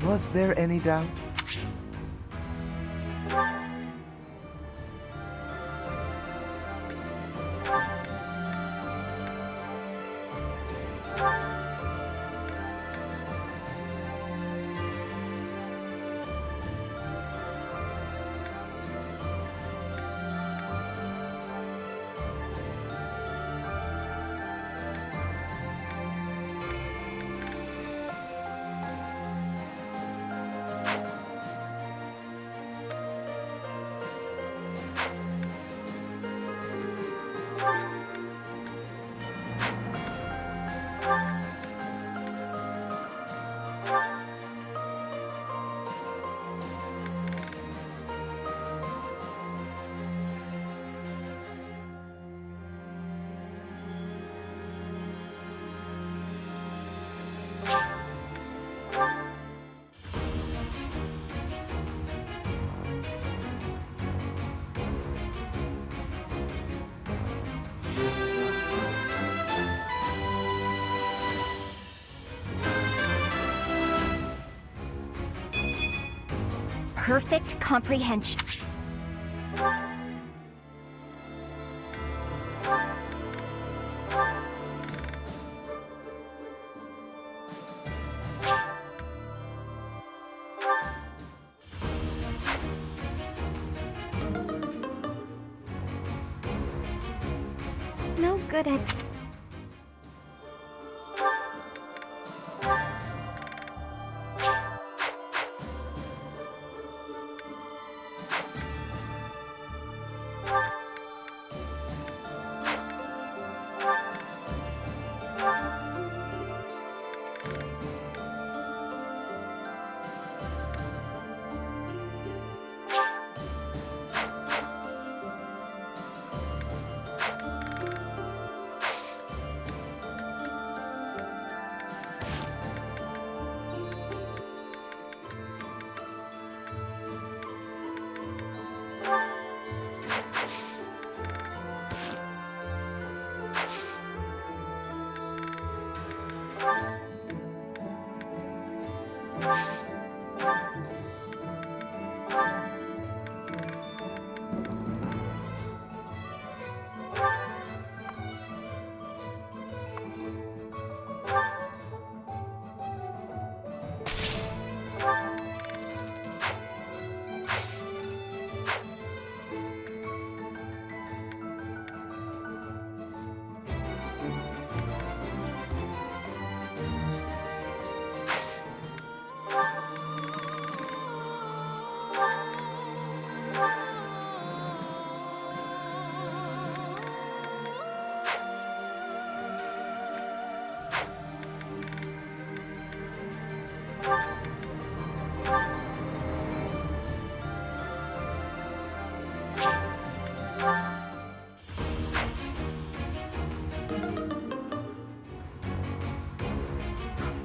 Was there any doubt? Perfect comprehension. No good at...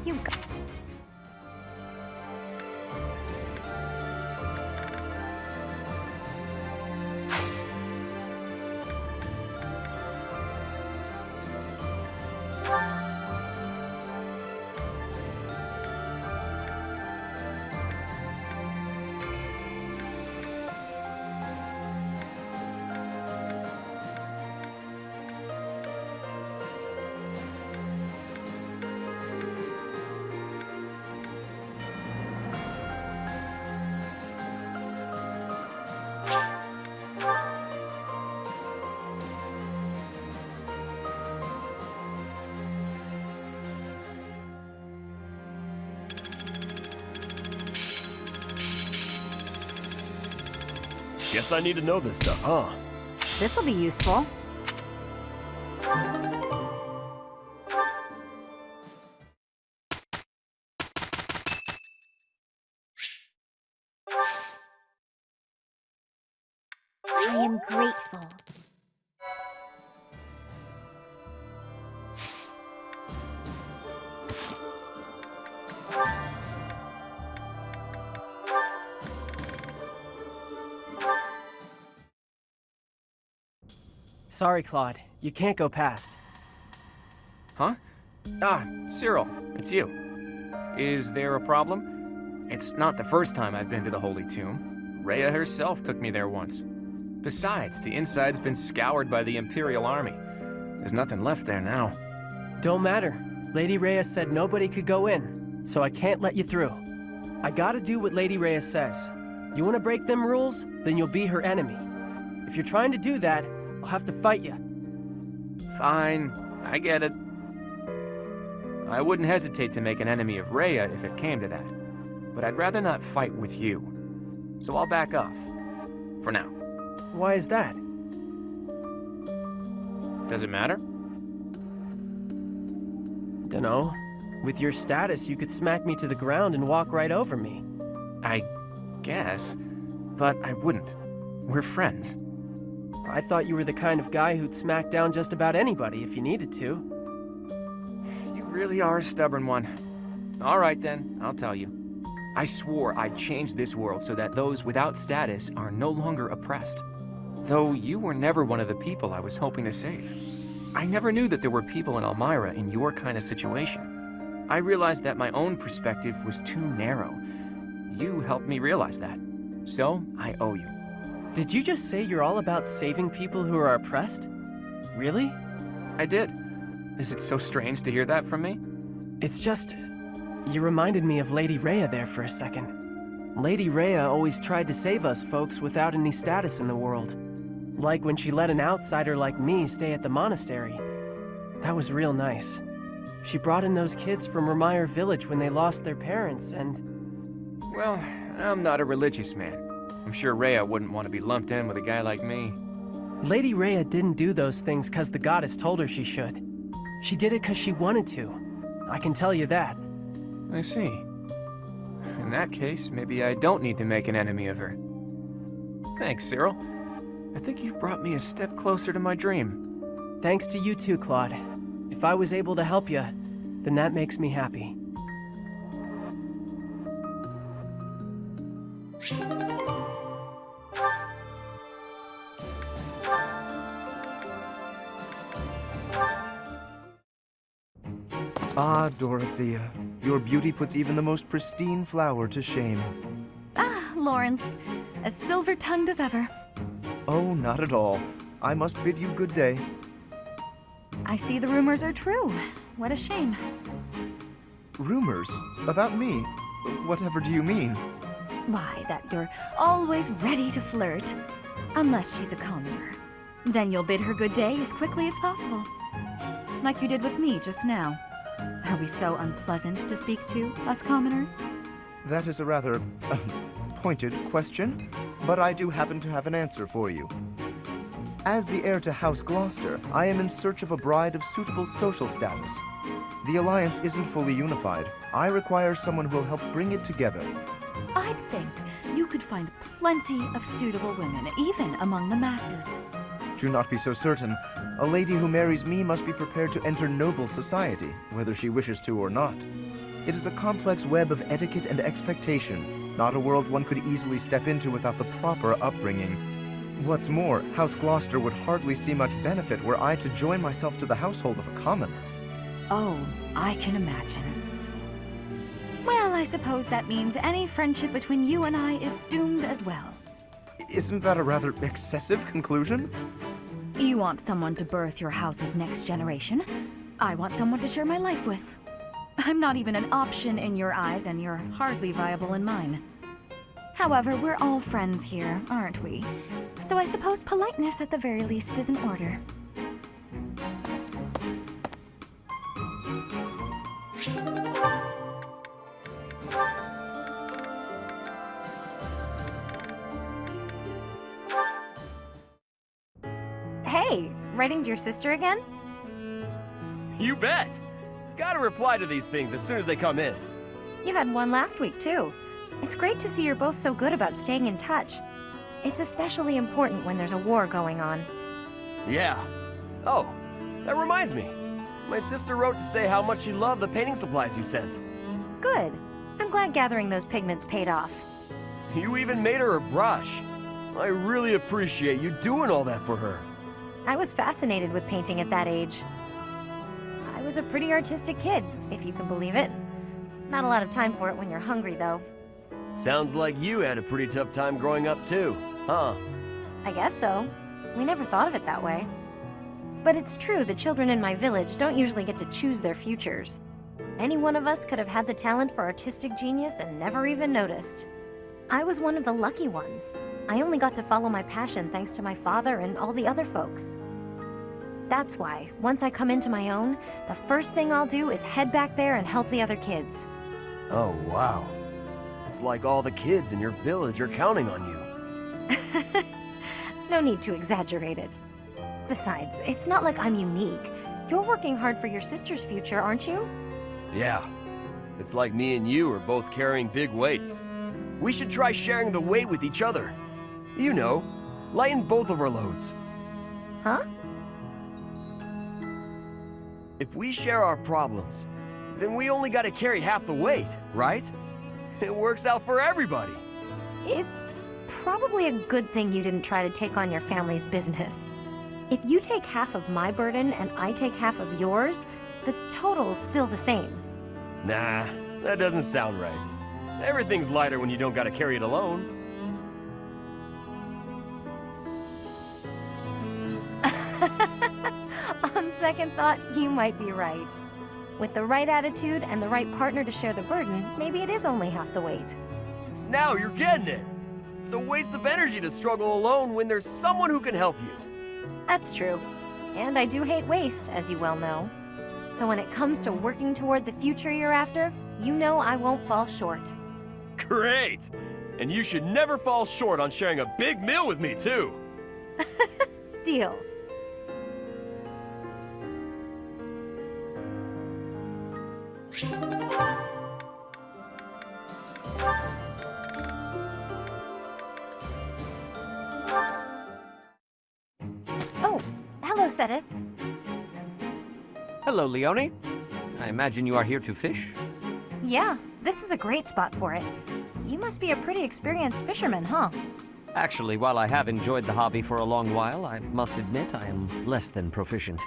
You got... Guess I need to know this stuff, huh? This'll be useful. I am grateful. Sorry, Claude. You can't go past. Huh? Ah, Cyril, it's you. Is there a problem? It's not the first time I've been to the Holy Tomb. Rhea herself took me there once. Besides, the inside's been scoured by the Imperial Army. There's nothing left there now. Don't matter. Lady Rhea said nobody could go in, so I can't let you through. I gotta do what Lady Rhea says. You wanna break them rules? Then you'll be her enemy. If you're trying to do that, I'll have to fight you. Fine, I get it. I wouldn't hesitate to make an enemy of Rhea if it came to that. But I'd rather not fight with you. So I'll back off. For now. Why is that? Does it matter? Dunno. With your status, you could smack me to the ground and walk right over me. I guess. But I wouldn't. We're friends. I thought you were the kind of guy who'd smack down just about anybody if you needed to. You really are a stubborn one. All right then, I'll tell you. I swore I'd change this world so that those without status are no longer oppressed. Though you were never one of the people I was hoping to save. I never knew that there were people in Elmira in your kind of situation. I realized that my own perspective was too narrow. You helped me realize that. So, I owe you. Did you just say you're all about saving people who are oppressed? Really? I did. Is it so strange to hear that from me? It's just... you reminded me of Lady Rhea there for a second. Lady Rhea always tried to save us folks without any status in the world. Like when she let an outsider like me stay at the monastery. That was real nice. She brought in those kids from Remire Village when they lost their parents, and... Well, I'm not a religious man. I'm sure Rhea wouldn't want to be lumped in with a guy like me. Lady Rhea didn't do those things because the goddess told her she should. She did it because she wanted to. I can tell you that. I see. In that case, maybe I don't need to make an enemy of her. Thanks, Cyril. I think you've brought me a step closer to my dream. Thanks to you too, Claude. If I was able to help you, then that makes me happy. Ah, Dorothea, your beauty puts even the most pristine flower to shame. Ah, Lawrence. As silver-tongued as ever. Oh, not at all. I must bid you good day. I see the rumors are true. What a shame. Rumors? About me? Whatever do you mean? Why, that you're always ready to flirt. Unless she's a commoner. Then you'll bid her good day as quickly as possible. Like you did with me just now. Are we so unpleasant to speak to, us commoners? That is a rather pointed question, but I do happen to have an answer for you. As the heir to House Gloucester, I am in search of a bride of suitable social status. The alliance isn't fully unified. I require someone who will help bring it together. I'd think you could find plenty of suitable women, even among the masses. Do not be so certain. A lady who marries me must be prepared to enter noble society, whether she wishes to or not. It is a complex web of etiquette and expectation, not a world one could easily step into without the proper upbringing. What's more, House Gloucester would hardly see much benefit were I to join myself to the household of a commoner. Oh, I can imagine. Well, I suppose that means any friendship between you and I is doomed as well. Isn't that a rather excessive conclusion? You want someone to birth your house's next generation. I want someone to share my life with. I'm not even an option in your eyes, and you're hardly viable in mine. However, we're all friends here, aren't we? So I suppose politeness at the very least is in order. Hey, writing to your sister again? You bet! Gotta reply to these things as soon as they come in. You had one last week, too. It's great to see you're both so good about staying in touch. It's especially important when there's a war going on. Yeah. Oh, that reminds me. My sister wrote to say how much she loved the painting supplies you sent. Good. I'm glad gathering those pigments paid off. You even made her a brush. I really appreciate you doing all that for her. I was fascinated with painting at that age. I was a pretty artistic kid, if you can believe it. Not a lot of time for it when you're hungry, though. Sounds like you had a pretty tough time growing up too, huh? I guess so. We never thought of it that way. But it's true the children in my village don't usually get to choose their futures. Any one of us could have had the talent for artistic genius and never even noticed. I was one of the lucky ones. I only got to follow my passion thanks to my father and all the other folks. That's why, once I come into my own, the first thing I'll do is head back there and help the other kids. Oh, wow. It's like all the kids in your village are counting on you. No need to exaggerate it. Besides, it's not like I'm unique. You're working hard for your sister's future, aren't you? Yeah. It's like me and you are both carrying big weights. We should try sharing the weight with each other. You know, lighten both of our loads. Huh? If we share our problems, then we only gotta carry half the weight, right? It works out for everybody. It's probably a good thing you didn't try to take on your family's business. If you take half of my burden and I take half of yours, the total's still the same. Nah, that doesn't sound right. Everything's lighter when you don't gotta carry it alone. On second thought, you might be right. With the right attitude and the right partner to share the burden, maybe it is only half the weight. Now you're getting it. It's a waste of energy to struggle alone when there's someone who can help you. That's true. And I do hate waste, as you well know. So when it comes to working toward the future you're after, you know I won't fall short. Great! And you should never fall short on sharing a big meal with me, too. Deal. Oh, hello, Sedith. Hello, Leone. I imagine you are here to fish? Yeah, this is a great spot for it. You must be a pretty experienced fisherman, huh? Actually, while I have enjoyed the hobby for a long while, I must admit I am less than proficient.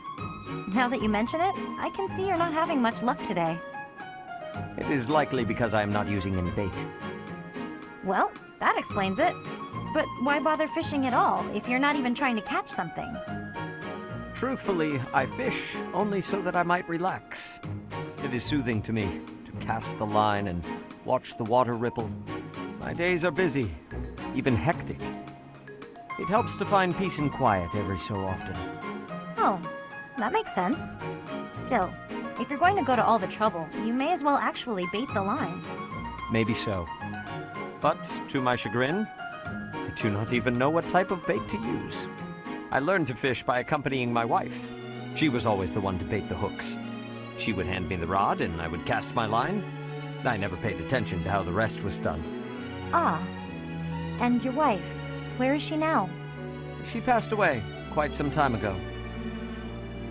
Now that you mention it, I can see you're not having much luck today. It is likely because I am not using any bait. Well, that explains it. But why bother fishing at all if you're not even trying to catch something? Truthfully, I fish only so that I might relax. It is soothing to me to cast the line and watch the water ripple. My days are busy, even hectic. It helps to find peace and quiet every so often. Oh, that makes sense. Still, if you're going to go to all the trouble, you may as well actually bait the line. Maybe so. But, to my chagrin, I do not even know what type of bait to use. I learned to fish by accompanying my wife. She was always the one to bait the hooks. She would hand me the rod and I would cast my line. I never paid attention to how the rest was done. Ah. And your wife, where is she now? She passed away quite some time ago.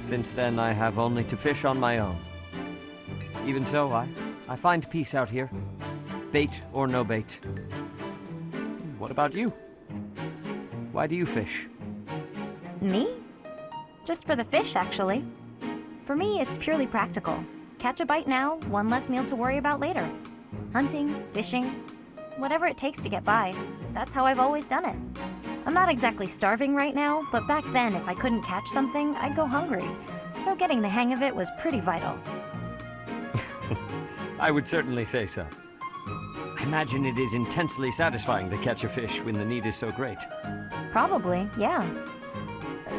Since then, I have only to fish on my own. Even so, I find peace out here. Bait or no bait. What about you? Why do you fish? Me? Just for the fish, actually. For me, it's purely practical. Catch a bite now, one less meal to worry about later. Hunting, fishing, whatever it takes to get by. That's how I've always done it. I'm not exactly starving right now, but back then if I couldn't catch something, I'd go hungry. So getting the hang of it was pretty vital. I would certainly say so. I imagine it is intensely satisfying to catch a fish when the need is so great. Probably, yeah.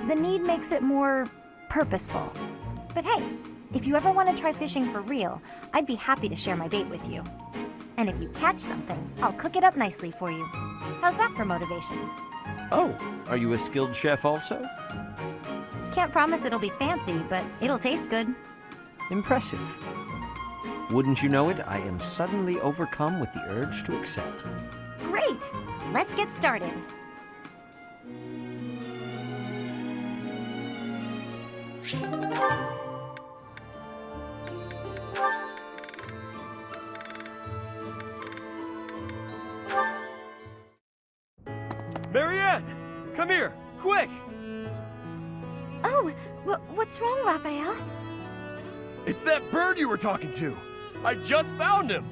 The need makes it more purposeful. But hey, if you ever want to try fishing for real, I'd be happy to share my bait with you. And if you catch something, I'll cook it up nicely for you. How's that for motivation? Oh, are you a skilled chef also? Can't promise it'll be fancy, but it'll taste good. Impressive. Wouldn't you know it, I am suddenly overcome with the urge to excel. Great! Let's get started. Marianne! Come here, quick! Oh, what's wrong, Raphael? It's that bird you were talking to! I just found him!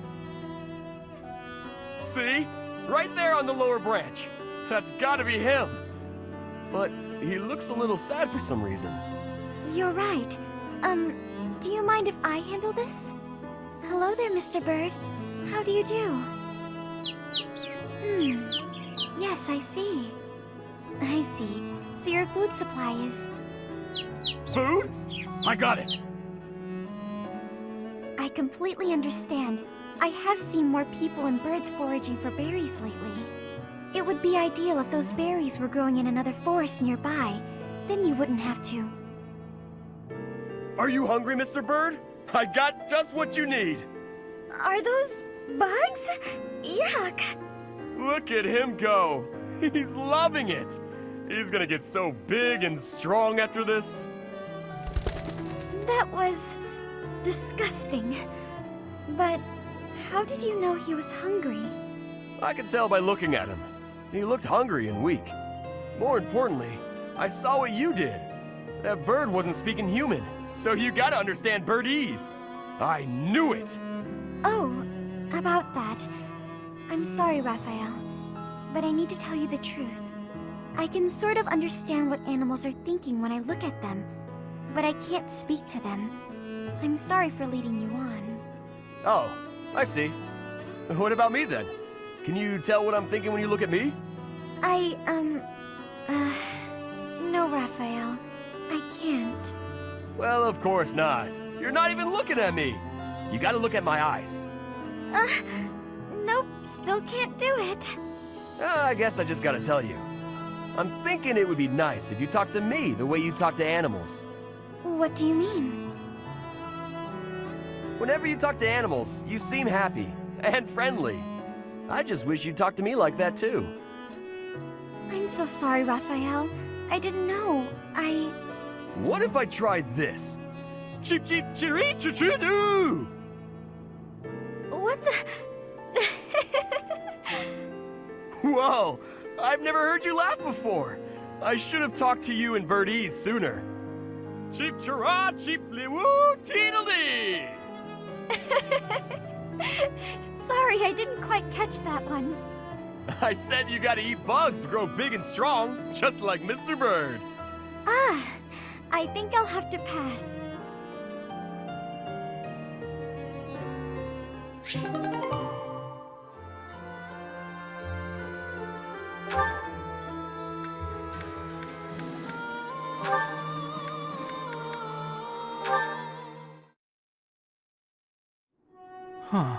See? Right there on the lower branch. That's gotta be him. But he looks a little sad for some reason. You're right. Do you mind if I handle this? Hello there, Mr. Bird. How do you do? Yes, I see. I see. So your food supply is... Food? I got it. I completely understand. I have seen more people and birds foraging for berries lately. It would be ideal if those berries were growing in another forest nearby. Then you wouldn't have to. Are you hungry, Mr. Bird? I got just what you need. Are those bugs? Yuck! Look at him go. He's loving it. He's gonna get so big and strong after this. That was... disgusting. But how did you know he was hungry? I could tell by looking at him. He looked hungry and weak. More importantly, I saw what you did. That bird wasn't speaking human, so you gotta understand birdese. I knew it! Oh, about that. I'm sorry, Raphael, but I need to tell you the truth. I can sort of understand what animals are thinking when I look at them, but I can't speak to them. I'm sorry for leading you on. Oh, I see. What about me then? Can you tell what I'm thinking when you look at me? No, Raphael. I can't. Well, of course not. You're not even looking at me. You gotta look at my eyes. Nope, still can't do it. I guess I just gotta tell you. I'm thinking it would be nice if you talked to me the way you talk to animals. What do you mean? Whenever you talk to animals, you seem happy and friendly. I just wish you'd talk to me like that too. I'm so sorry, Raphael. I didn't know. What if I try this? Cheep cheep chiree choo choo doo! What the... Whoa! I've never heard you laugh before. I should have talked to you in birdese sooner. Cheep chirah cheep li woo teedledee! Sorry, I didn't quite catch that one. I said you gotta eat bugs to grow big and strong, just like Mr. Bird. I think I'll have to pass. Huh.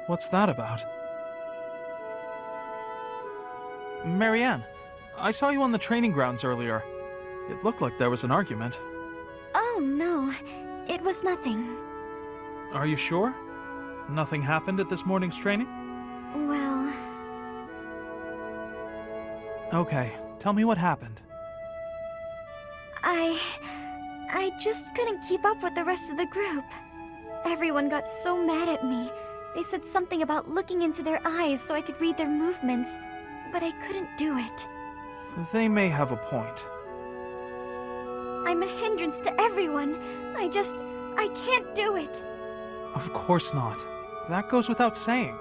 What's that about? Marianne, I saw you on the training grounds earlier. It looked like there was an argument. Oh, no. It was nothing. Are you sure? Nothing happened at this morning's training? Well... Okay, tell me what happened. I just couldn't keep up with the rest of the group. Everyone got so mad at me. They said something about looking into their eyes so I could read their movements, but I couldn't do it. They may have a point. I'm a hindrance to everyone. I can't do it. Of course not. That goes without saying.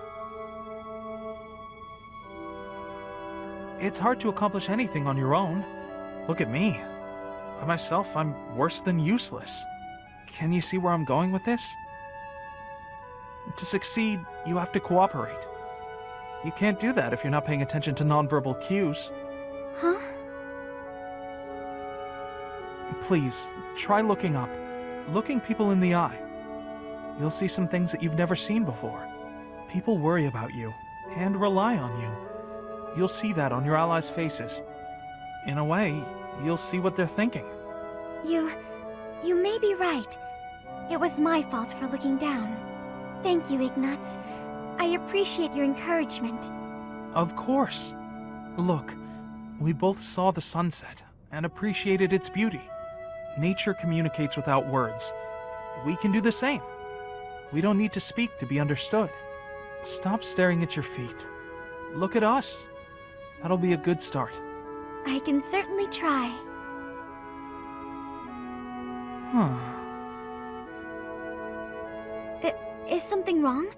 It's hard to accomplish anything on your own. Look at me. By myself, I'm worse than useless. Can you see where I'm going with this? To succeed, you have to cooperate. You can't do that if you're not paying attention to nonverbal cues. Huh? Please, try looking up. Looking people in the eye. You'll see some things that you've never seen before. People worry about you and rely on you. You'll see that on your allies' faces. In a way, you'll see what they're thinking. You may be right. It was my fault for looking down. Thank you, Ignatz. I appreciate your encouragement. Of course. Look, we both saw the sunset and appreciated its beauty. Nature communicates without words. We can do the same. We don't need to speak to be understood. Stop staring at your feet. Look at us. That'll be a good start. I can certainly try. Is something wrong?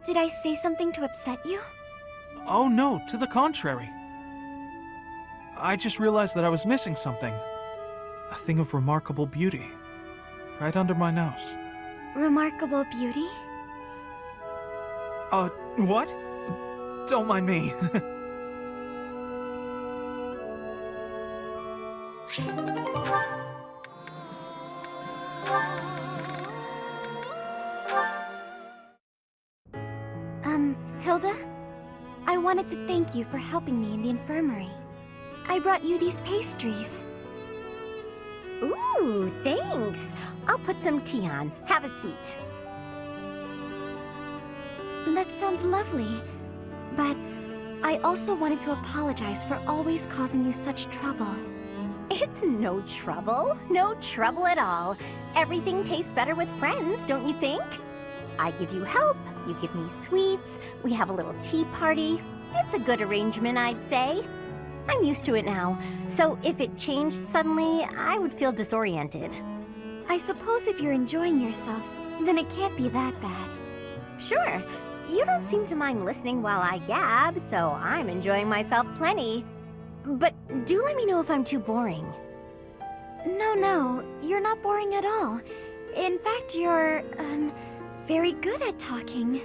Did I say something to upset you? Oh no, to the contrary. I just realized that I was missing something. A thing of remarkable beauty. Right under my nose. Remarkable beauty? What? Don't mind me. Hilda? I wanted to thank you for helping me in the infirmary. I brought you these pastries. Ooh, thanks. I'll put some tea on. Have a seat. That sounds lovely. But I also wanted to apologize for always causing you such trouble. It's no trouble. No trouble at all. Everything tastes better with friends, don't you think? I give you help, you give me sweets, we have a little tea party. It's a good arrangement, I'd say. I'm used to it now, so if it changed suddenly, I would feel disoriented. I suppose if you're enjoying yourself, then it can't be that bad. Sure, you don't seem to mind listening while I gab, so I'm enjoying myself plenty. But do let me know if I'm too boring. No, you're not boring at all. In fact, you're, very good at talking.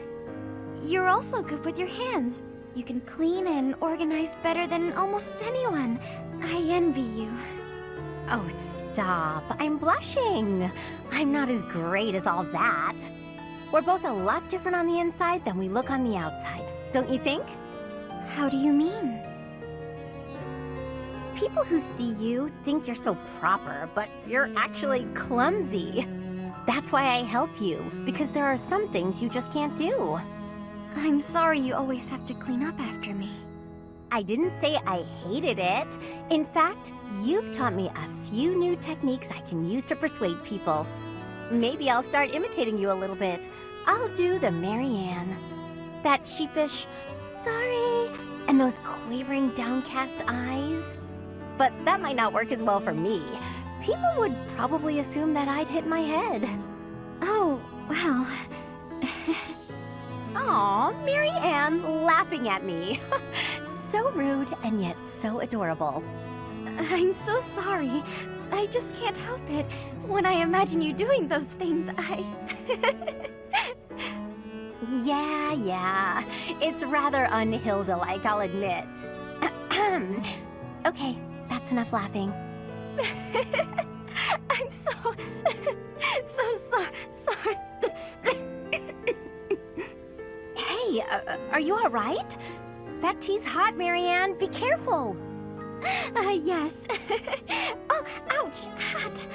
You're also good with your hands. You can clean and organize better than almost anyone. I envy you. Oh, stop. I'm blushing. I'm not as great as all that. We're both a lot different on the inside than we look on the outside, don't you think? How do you mean? People who see you think you're so proper, but you're actually clumsy. That's why I help you, because there are some things you just can't do. I'm sorry you always have to clean up after me. I didn't say I hated it. In fact, you've taught me a few new techniques I can use to persuade people. Maybe I'll start imitating you a little bit. I'll do the Marianne. That sheepish, sorry, and those quavering downcast eyes. But that might not work as well for me. People would probably assume that I'd hit my head. Oh, well... Aw, Marianne laughing at me. So rude and yet so adorable. I'm so sorry. I just can't help it. When I imagine you doing those things, Yeah. It's rather un-Hilda-like, I'll admit. Okay, that's enough laughing. I'm so sorry. Hey, are you all right? That tea's hot, Marianne. Be careful. Yes. Oh, ouch, hot.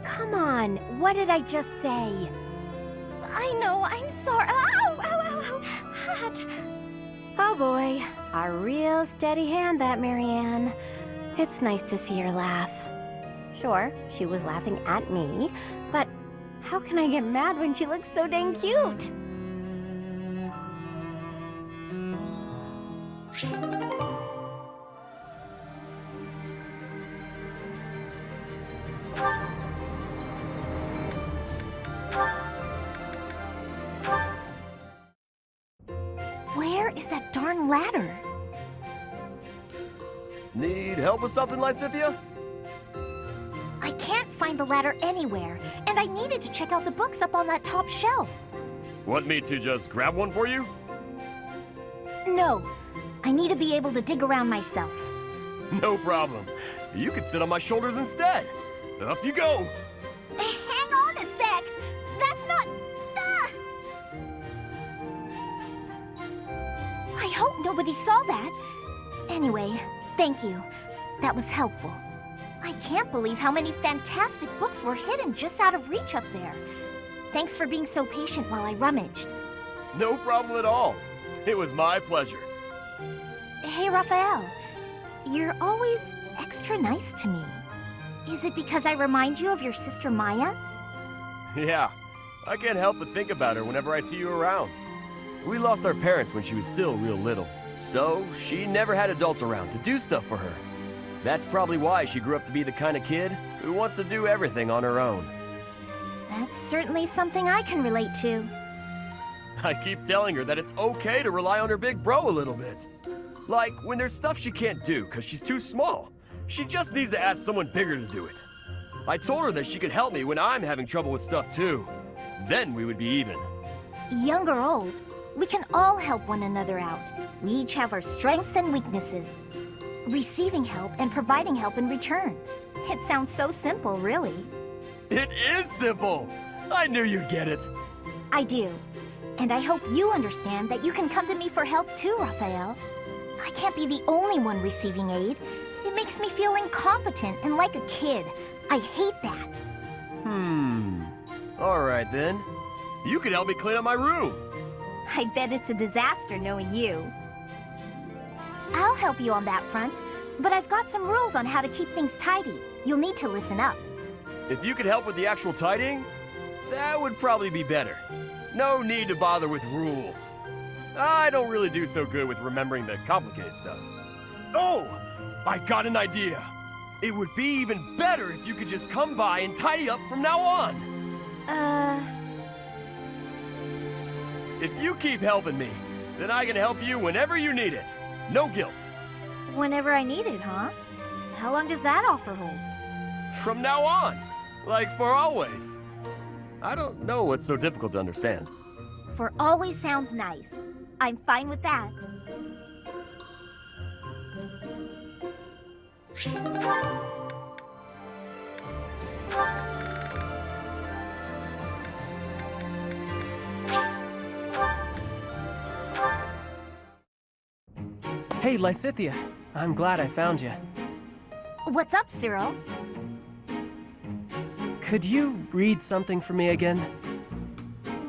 Come on, what did I just say? I know, I'm sorry. Ow, hot. Oh boy, a real steady hand, that Marianne. It's nice to see her laugh. Sure, she was laughing at me, but how can I get mad when she looks so dang cute? Where is that darn ladder? Need help with something, Lysithia? I can't find the ladder anywhere, and I needed to check out the books up on that top shelf. Want me to just grab one for you? No, I need to be able to dig around myself. No problem. You can sit on my shoulders instead. Up you go. Hang on a sec! That's not... I hope nobody saw that. Anyway, thank you. That was helpful. I can't believe how many fantastic books were hidden just out of reach up there. Thanks for being so patient while I rummaged. No problem at all. It was my pleasure. Hey, Raphael. You're always extra nice to me. Is it because I remind you of your sister Maya? Yeah, I can't help but think about her whenever I see you around. We lost our parents when she was still real little, so she never had adults around to do stuff for her. That's probably why she grew up to be the kind of kid who wants to do everything on her own. That's certainly something I can relate to. I keep telling her that it's okay to rely on her big bro a little bit. Like, when there's stuff she can't do because she's too small, she just needs to ask someone bigger to do it. I told her that she could help me when I'm having trouble with stuff too. Then we would be even. Young or old, we can all help one another out. We each have our strengths and weaknesses. Receiving help and providing help in return. It sounds so simple, really. It is simple! I knew you'd get it. I do. And I hope you understand that you can come to me for help too, Raphael. I can't be the only one receiving aid. It makes me feel incompetent and like a kid. I hate that. Alright then. You could help me clean up my room. I bet it's a disaster knowing you. I'll help you on that front, but I've got some rules on how to keep things tidy. You'll need to listen up. If you could help with the actual tidying, that would probably be better. No need to bother with rules. I don't really do so good with remembering the complicated stuff. Oh! I got an idea! It would be even better if you could just come by and tidy up from now on! If you keep helping me, then I can help you whenever you need it. No guilt. Whenever I need it, huh? How long does that offer hold? From now on. Like for always. I don't know what's so difficult to understand. For always sounds nice. I'm fine with that. Hey, Lysithea. I'm glad I found you. What's up, Cyril? Could you read something for me again?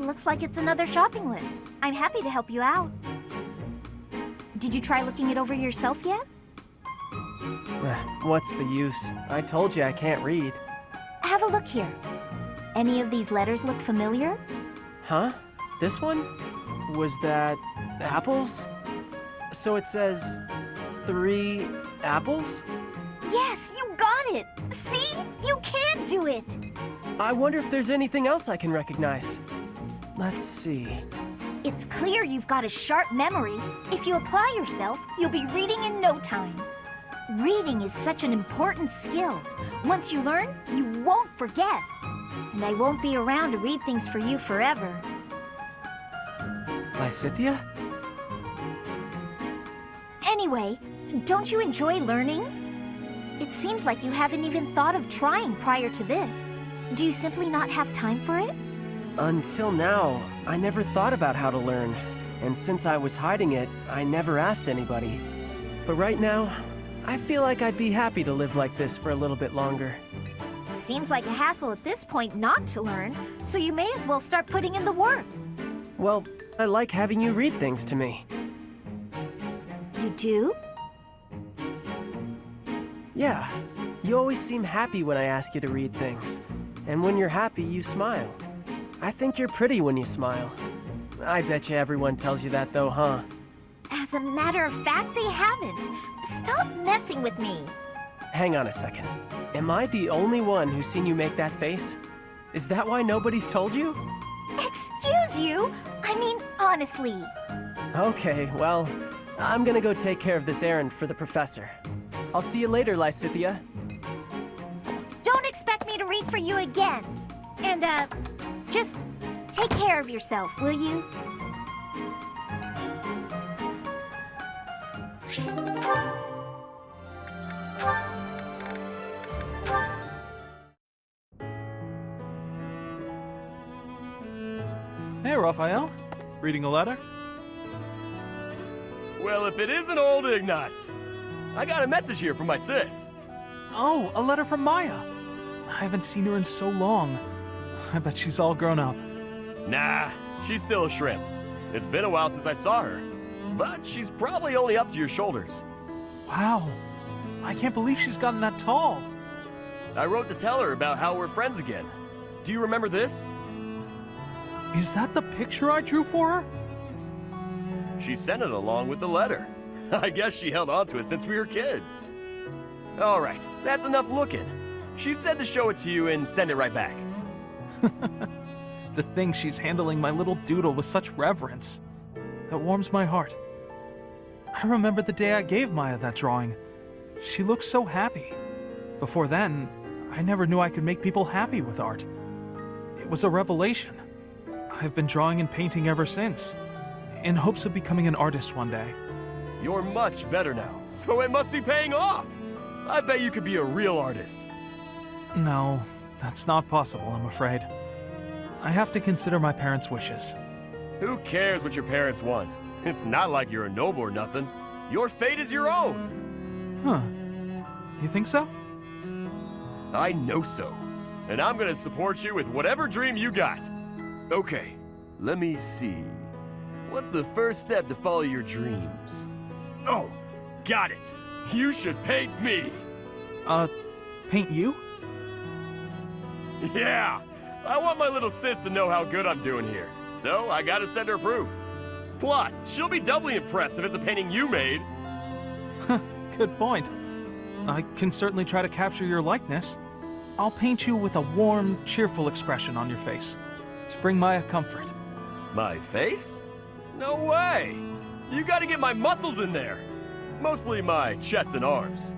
Looks like it's another shopping list. I'm happy to help you out. Did you try looking it over yourself yet? What's the use? I told you I can't read. Have a look here. Any of these letters look familiar? Huh? This one? Was that apples? So it says 3 apples? Yes, you got it! See? You can do it! I wonder if there's anything else I can recognize. Let's see. It's clear you've got a sharp memory. If you apply yourself, you'll be reading in no time. Reading is such an important skill. Once you learn, you won't forget. And I won't be around to read things for you forever. Lysithea? Anyway, don't you enjoy learning? It seems like you haven't even thought of trying prior to this. Do you simply not have time for it? Until now, I never thought about how to learn. And since I was hiding it, I never asked anybody. But right now, I feel like I'd be happy to live like this for a little bit longer. It seems like a hassle at this point not to learn, so you may as well start putting in the work. Well, I like having you read things to me. You do? Yeah, you always seem happy when I ask you to read things. And when you're happy, you smile. I think you're pretty when you smile. I bet you everyone tells you that though, huh? As a matter of fact, they haven't. Stop messing with me. Hang on a second. Am I the only one who's seen you make that face? Is that why nobody's told you? Excuse you? I mean, honestly. Okay, well, I'm gonna go take care of this errand for the professor. I'll see you later, Lysithea. Don't expect me to read for you again. And, just take care of yourself, will you? Hey, Raphael. Reading a letter? Well, if it isn't old Ignatz. I got a message here from my sis. Oh, a letter from Maya. I haven't seen her in so long. I bet she's all grown up. Nah, she's still a shrimp. It's been a while since I saw her. But she's probably only up to your shoulders. Wow. I can't believe she's gotten that tall. I wrote to tell her about how we're friends again. Do you remember this? Is that the picture I drew for her? She sent it along with the letter. I guess she held on to it since we were kids. All right, that's enough looking. She said to show it to you and send it right back. To think she's handling my little doodle with such reverence. That warms my heart. I remember the day I gave Maya that drawing. She looked so happy. Before then, I never knew I could make people happy with art. It was a revelation. I've been drawing and painting ever since, in hopes of becoming an artist one day. You're much better now, so it must be paying off. I bet you could be a real artist. No, that's not possible, I'm afraid. I have to consider my parents' wishes. Who cares what your parents want? It's not like you're a noble or nothing. Your fate is your own. Huh. You think so? I know so. And I'm gonna support you with whatever dream you got. Okay, let me see. What's the first step to follow your dreams? Oh, got it. You should paint me. Paint you? Yeah, I want my little sis to know how good I'm doing here. So I gotta send her proof. Plus, she'll be doubly impressed if it's a painting you made. Good point. I can certainly try to capture your likeness. I'll paint you with a warm, cheerful expression on your face to bring Maya comfort. My face? No way! You gotta get my muscles in there. Mostly my chest and arms.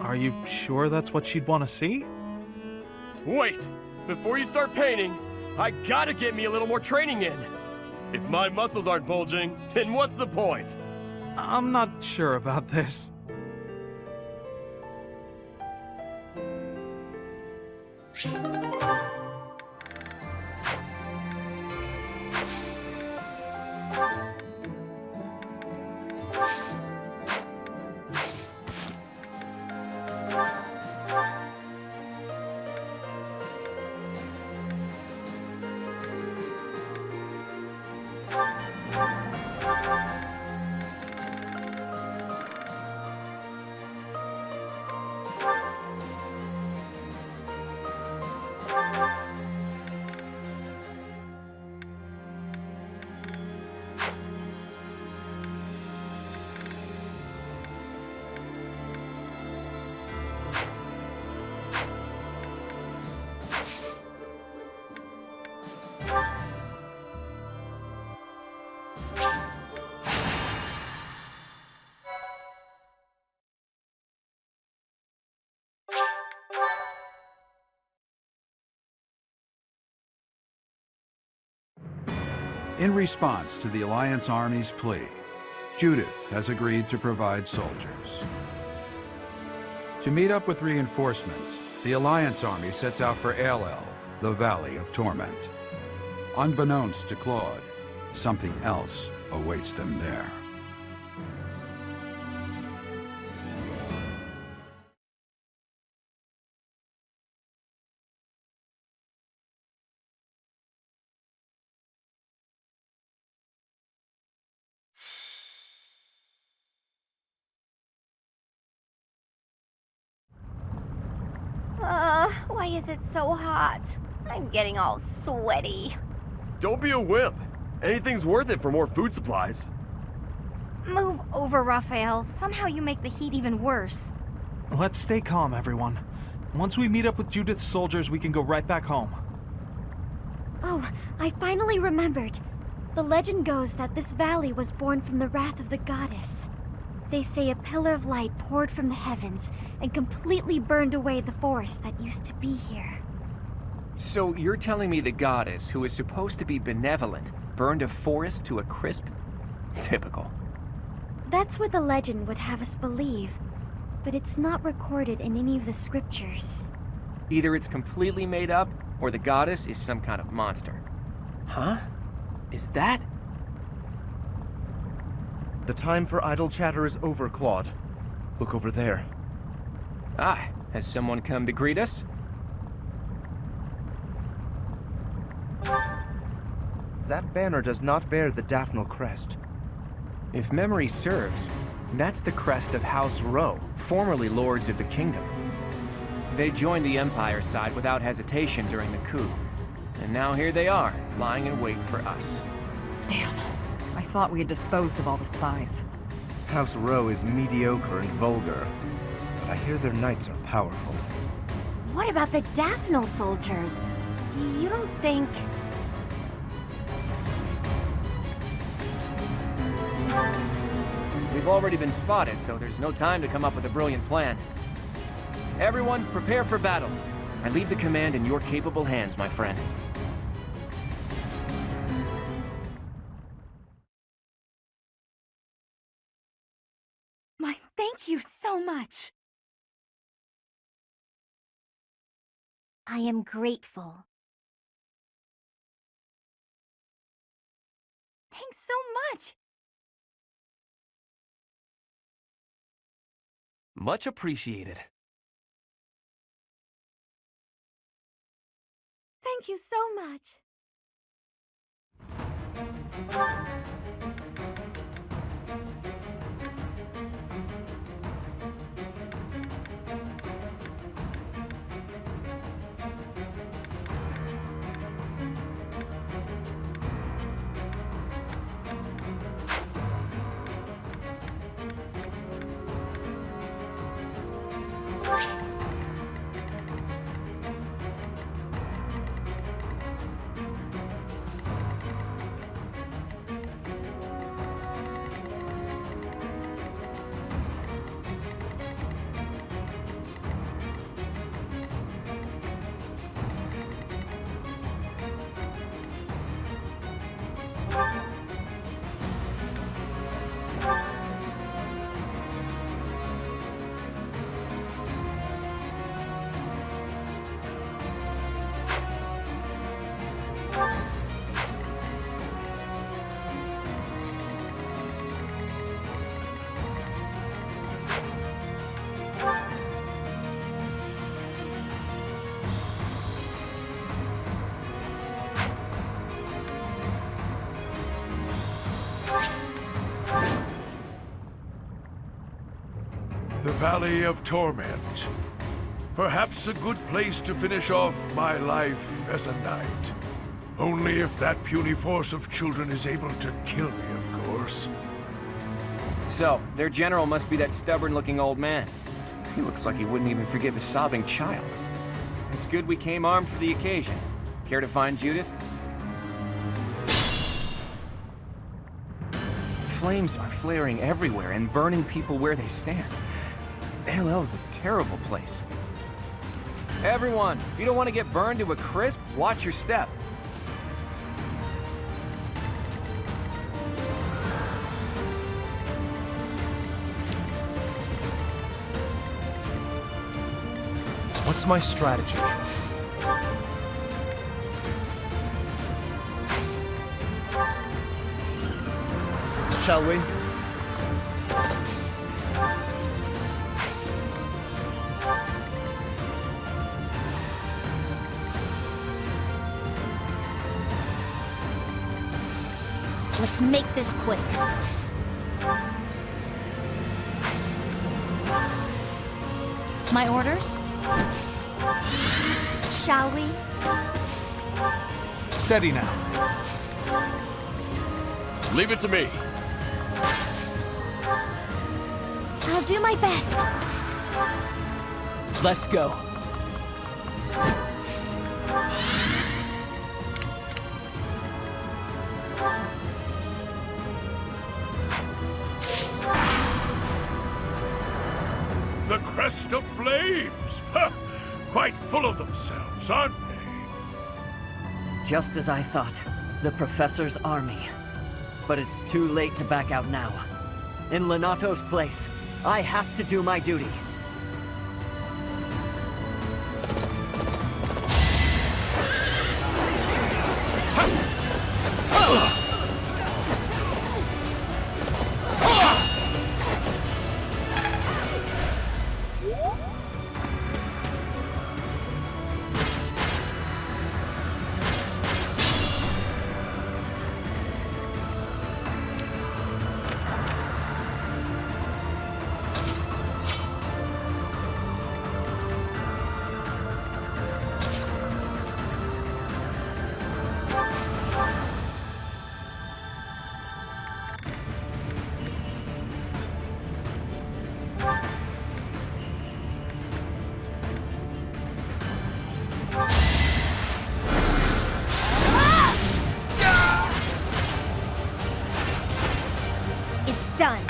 Are you sure that's what she'd want to see? Wait! Before you start painting, I gotta get me a little more training in. If my muscles aren't bulging, then what's the point? I'm not sure about this. In response to the Alliance Army's plea, Judith has agreed to provide soldiers. To meet up with reinforcements, the Alliance Army sets out for Aelel, the Valley of Torment. Unbeknownst to Claude, something else awaits them there. Why is it so hot? I'm getting all sweaty. Don't be a wimp. Anything's worth it for more food supplies. Move over, Raphael. Somehow you make the heat even worse. Let's stay calm, everyone. Once we meet up with Judith's soldiers, we can go right back home. Oh, I finally remembered. The legend goes that this valley was born from the wrath of the goddess. They say a pillar of light poured from the heavens and completely burned away the forest that used to be here. So you're telling me the goddess, who is supposed to be benevolent, burned a forest to a crisp? Typical. That's what the legend would have us believe, but it's not recorded in any of the scriptures. Either it's completely made up, or the goddess is some kind of monster. Huh? Is that? The time for idle chatter is over, Claude. Look over there. Ah, has someone come to greet us? That banner does not bear the Daphne crest. If memory serves, that's the crest of House Rowe, formerly Lords of the Kingdom. They joined the Empire side without hesitation during the coup, and now here they are, lying in wait for us. Damn. I thought we had disposed of all the spies. House Rowe is mediocre and vulgar, but I hear their knights are powerful. What about the Daphne soldiers? You don't think... we've already been spotted, so there's no time to come up with a brilliant plan. Everyone, prepare for battle. I leave the command in your capable hands, my friend. Why, thank you so much. I am grateful. Thanks so much. Much appreciated. Thank you so much. The Valley of Torment. Perhaps a good place to finish off my life as a knight. Only if that puny force of children is able to kill me, of course. So, their general must be that stubborn-looking old man. He looks like he wouldn't even forgive a sobbing child. It's good we came armed for the occasion. Care to find Judith? Flames are flaring everywhere and burning people where they stand. LL's a terrible place. Everyone, if you don't want to get burned to a crisp, watch your step. What's my strategy? Shall we? Let's make this quick. My orders? Shall we? Steady now. Leave it to me. I'll do my best. Let's go. The Crest of Flames! Ha! Quite full of themselves, aren't they? Just as I thought. The Professor's army. But it's too late to back out now. In Lenato's place, I have to do my duty. It's done.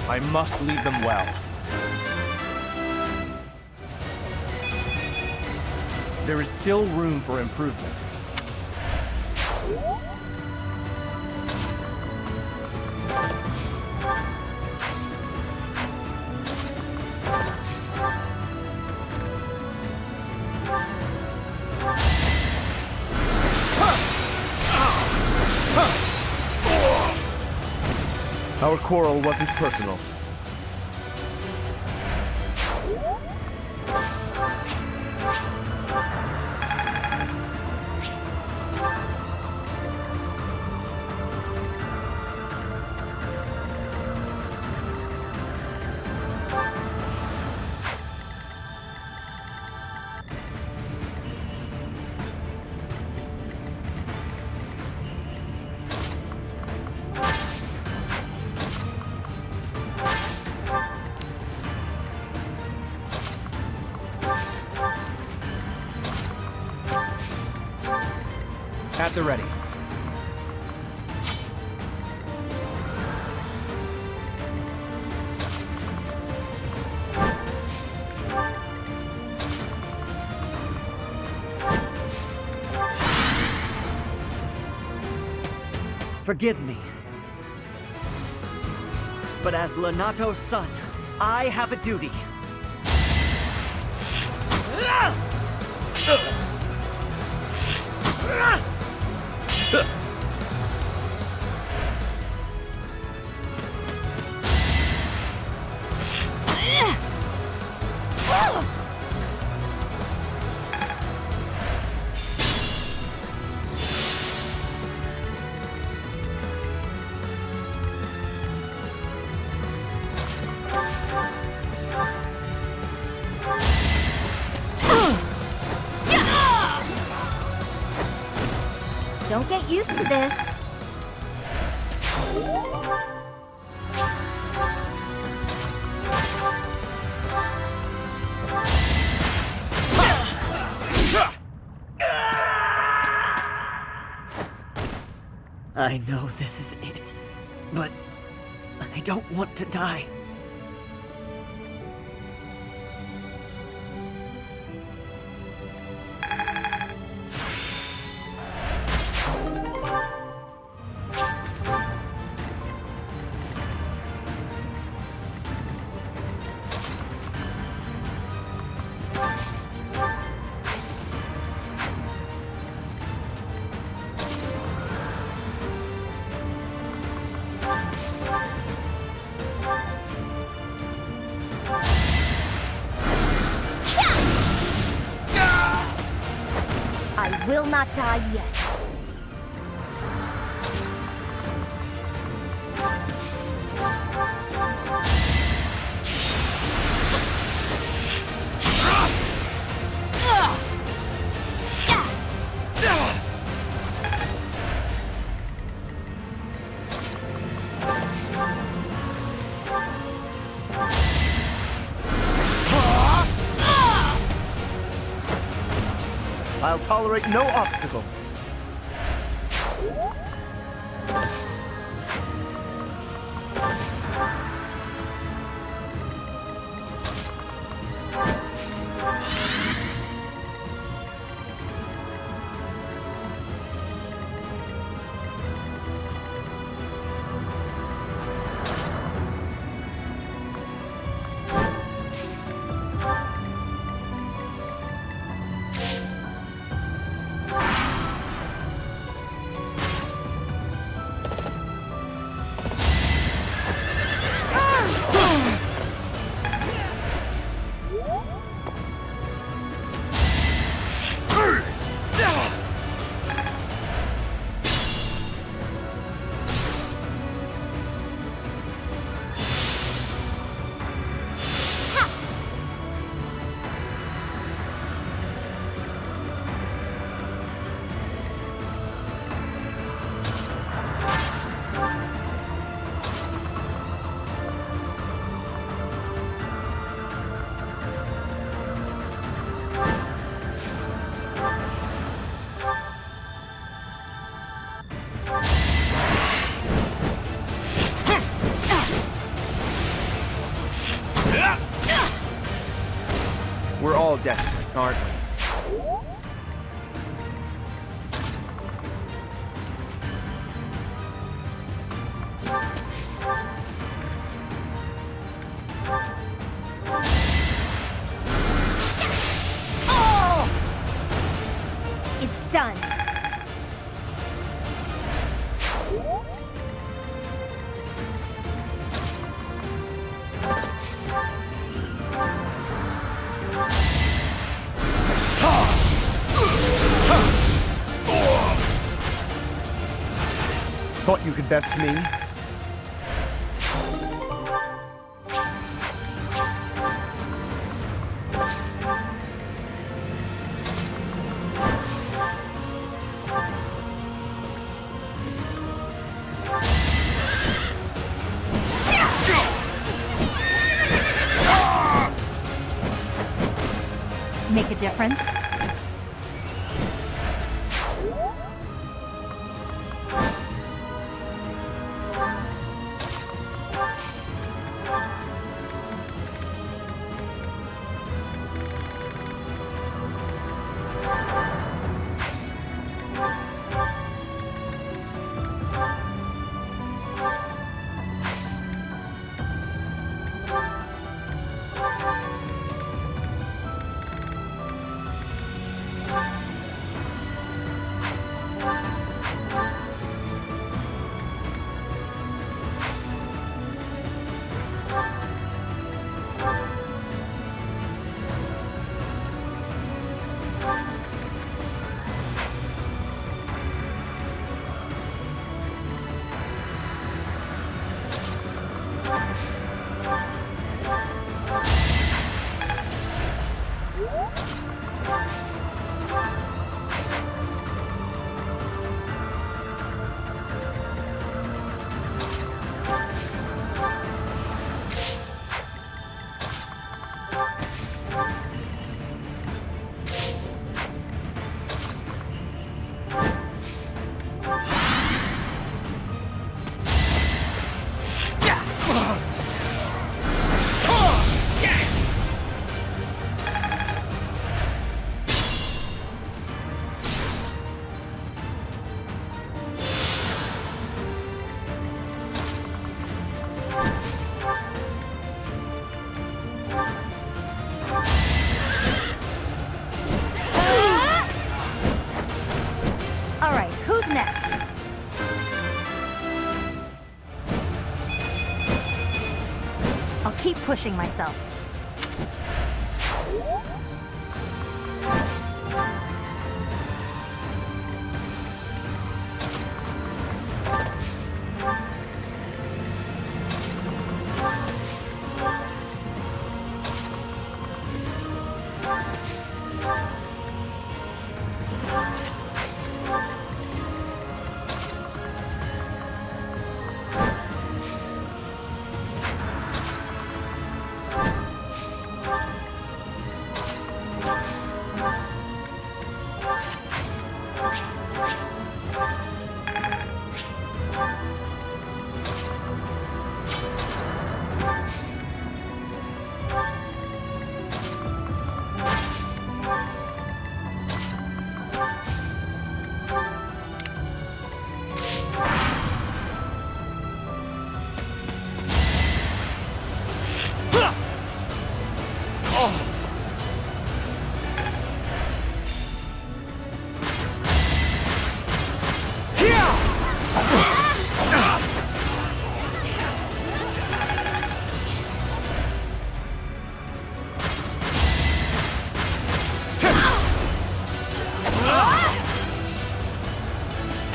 I must lead them well. There is still room for improvement. Our quarrel wasn't personal. At the ready. Forgive me. But as Lenato's son, I have a duty. Don't get used to this. I know this is it, but I don't want to die. I will not die yet. I'll tolerate no obstacle. desperate, aren't we? It's done. Thought you could best me? Make a difference? All right, who's next? I'll keep pushing myself.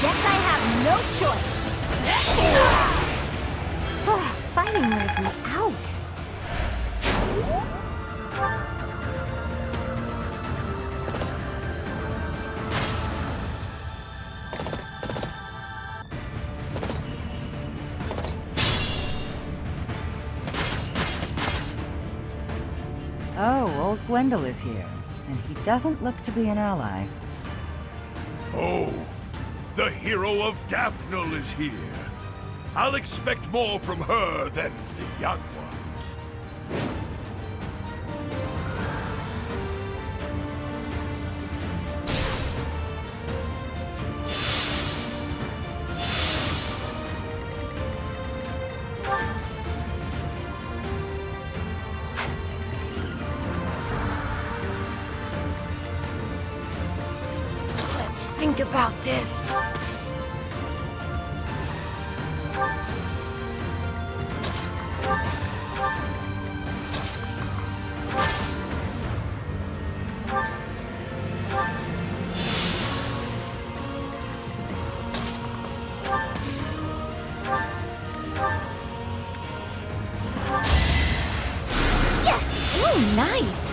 Guess I have no choice. Fighting wears me out. Oh, old Gwendol is here, and he doesn't look to be an ally. Oh, the hero of Daphne is here. I'll expect more from her than the young ones. think about this. Ooh, nice!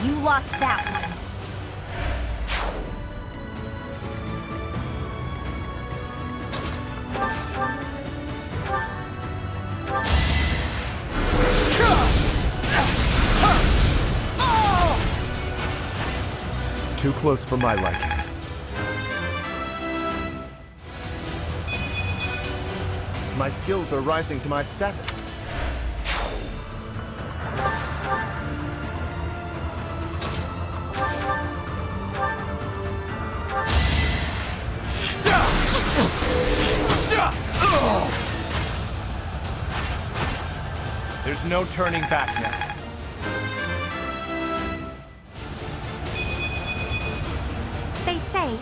You lost that one. Too close for my liking. My skills are rising to my status. There's no turning back now. They say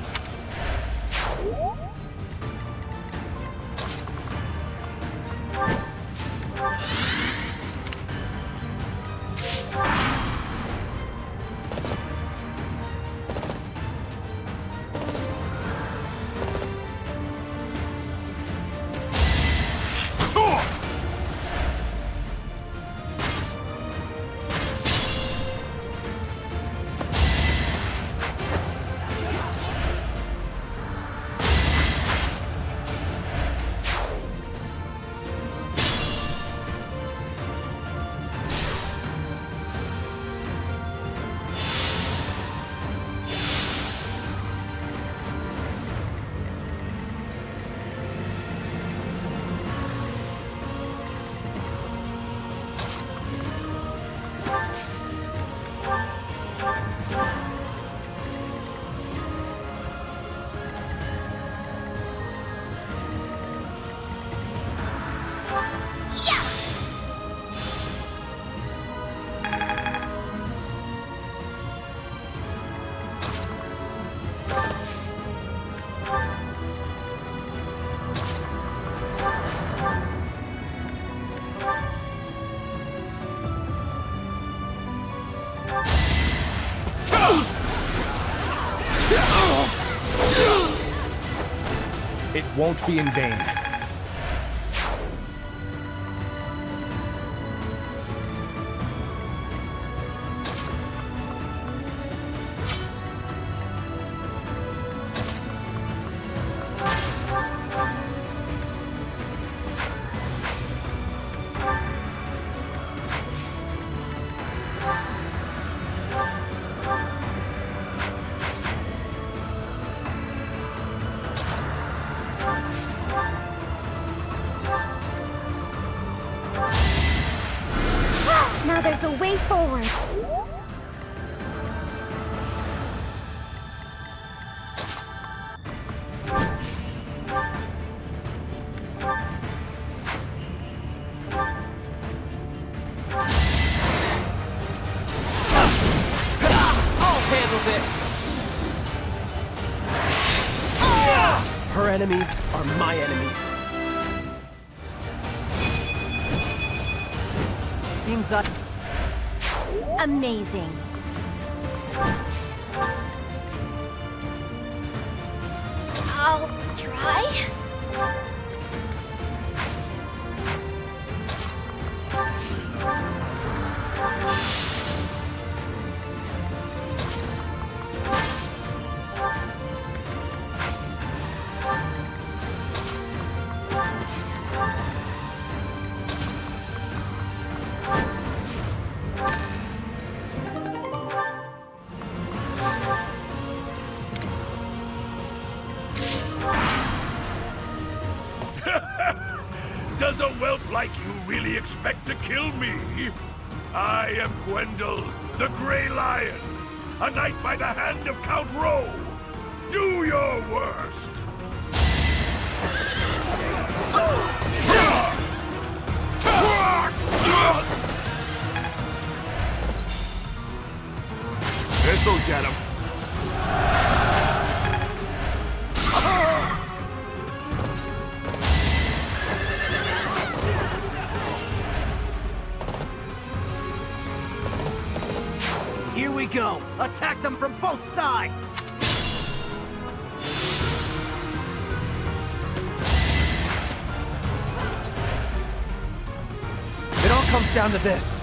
It won't be in vain. Now there's a way forward. I'll handle this! Her enemies are my enemies. Seems amazing. I'll try. Does a whelp like you really expect to kill me? I am Gwendol, the Grey Lion, a knight by the hand of Count Rowe. Do your worst! This'll get him. Here we go! Attack them from both sides! It all comes down to this.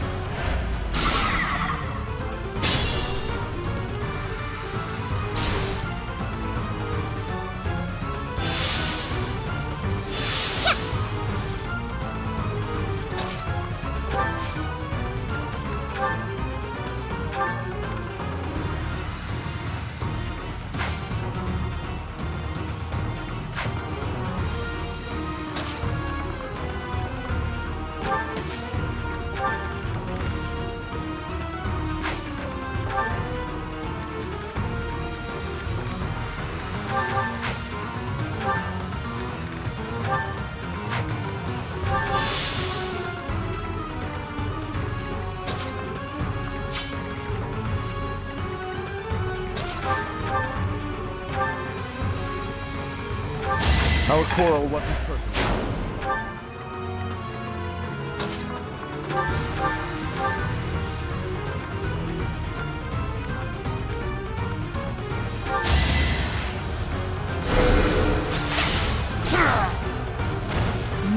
Our quarrel wasn't personal.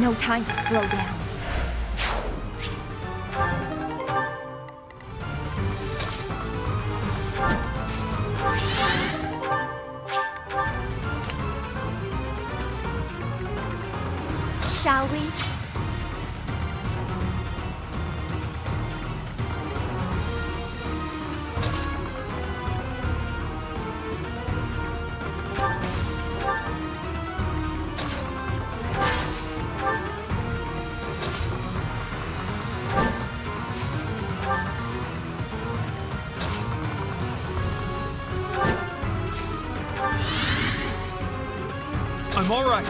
No time to slow down. Shall we? I'm all right.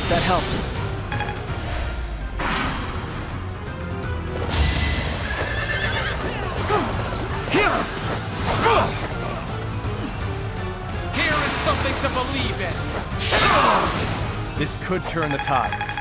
That helps. Here is something to believe in. This could turn the tides.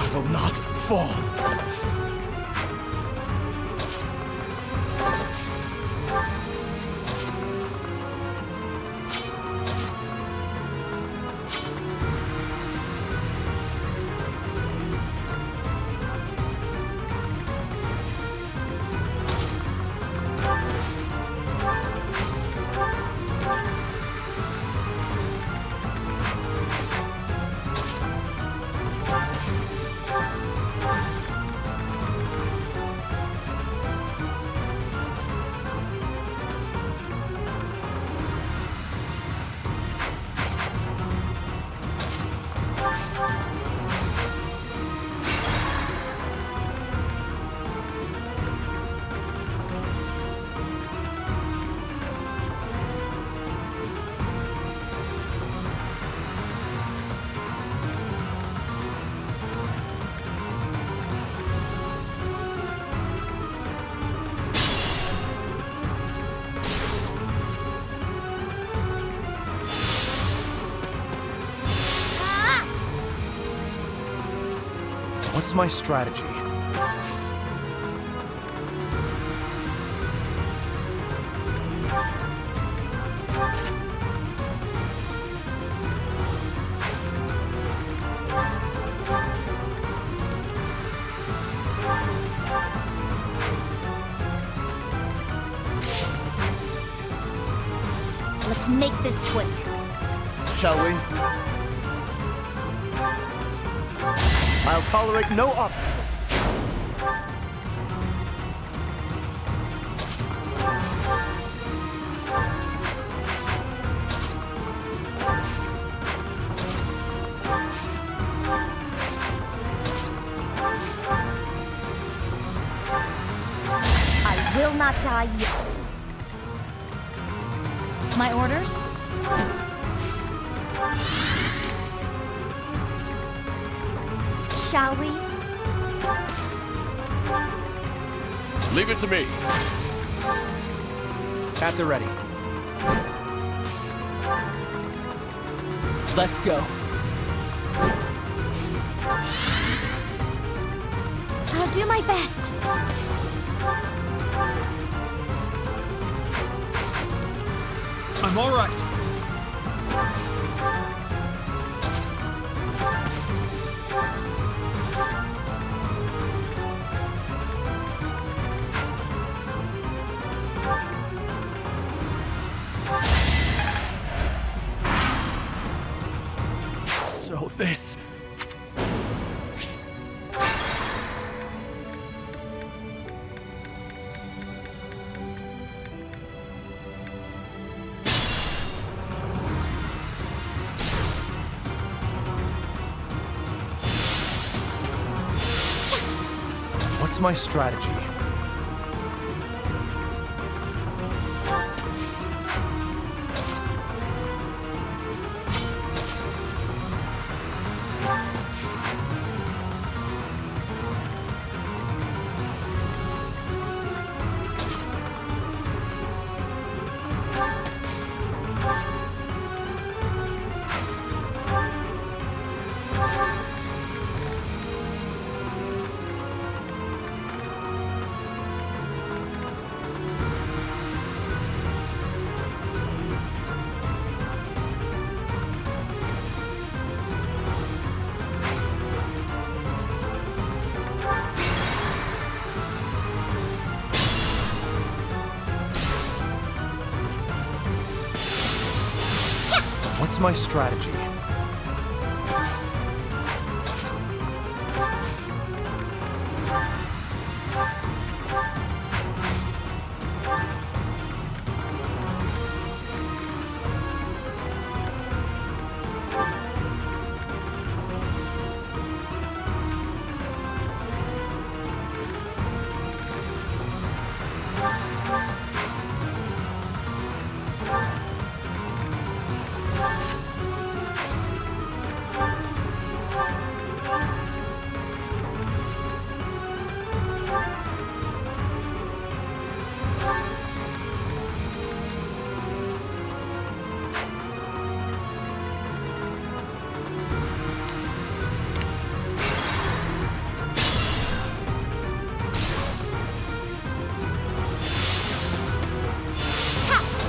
I will not fall. What's my strategy? Let's make this quick. Shall we? I'll tolerate no obstacle. I will not die yet. My orders? Shall we? Leave it to me. At the ready. Let's go. I'll do my best. I'm all right. So this... What's my strategy? What's my strategy?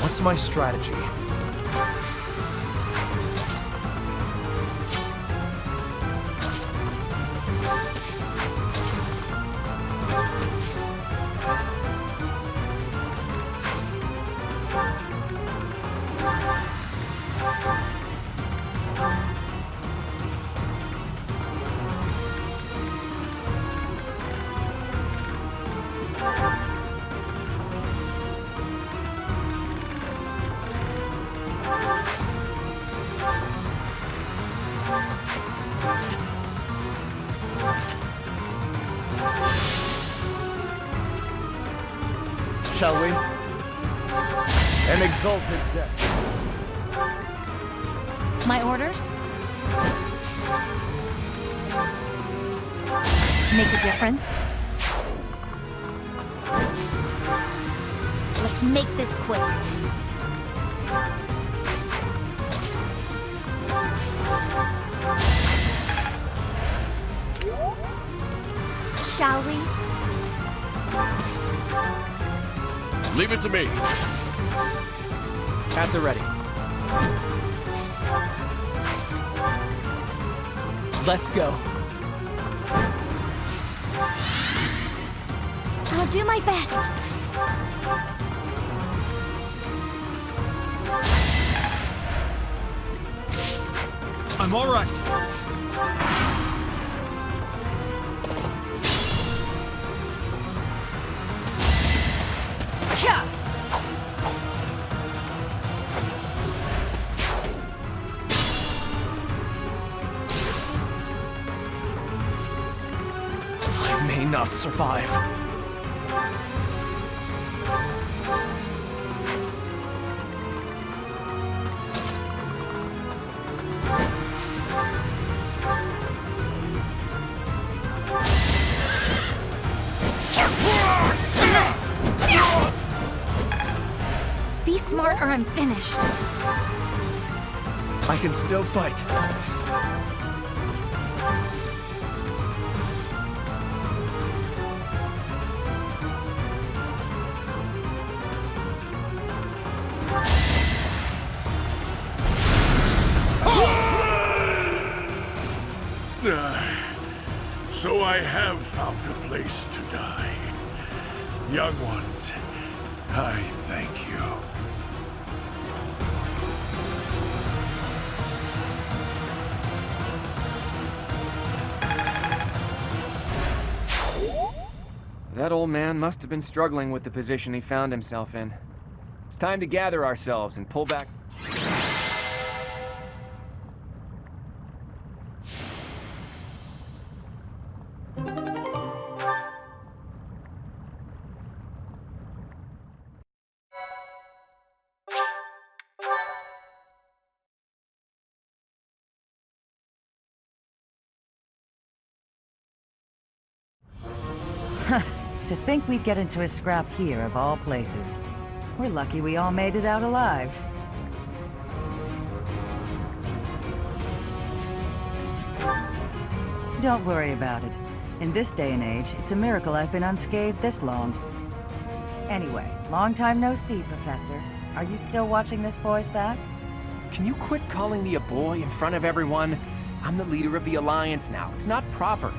What's my strategy? Shall we? An exalted death. My orders? Make a difference? Let's make this quick. shall we? Leave it to me. At the ready. Let's go. I'll do my best. I'm all right. I may not survive. Be smart or I'm finished. I can still fight. So I have found a place to die. Young ones, I thank you. That old man must have been struggling with the position he found himself in. It's time to gather ourselves and pull back. To think we'd get into a scrap here, of all places. We're lucky we all made it out alive. Don't worry about it. In this day and age, it's a miracle I've been unscathed this long. Anyway, long time no see, Professor. Are you still watching this boy's back? Can you quit calling me a boy in front of everyone? I'm the leader of the Alliance now. It's not proper.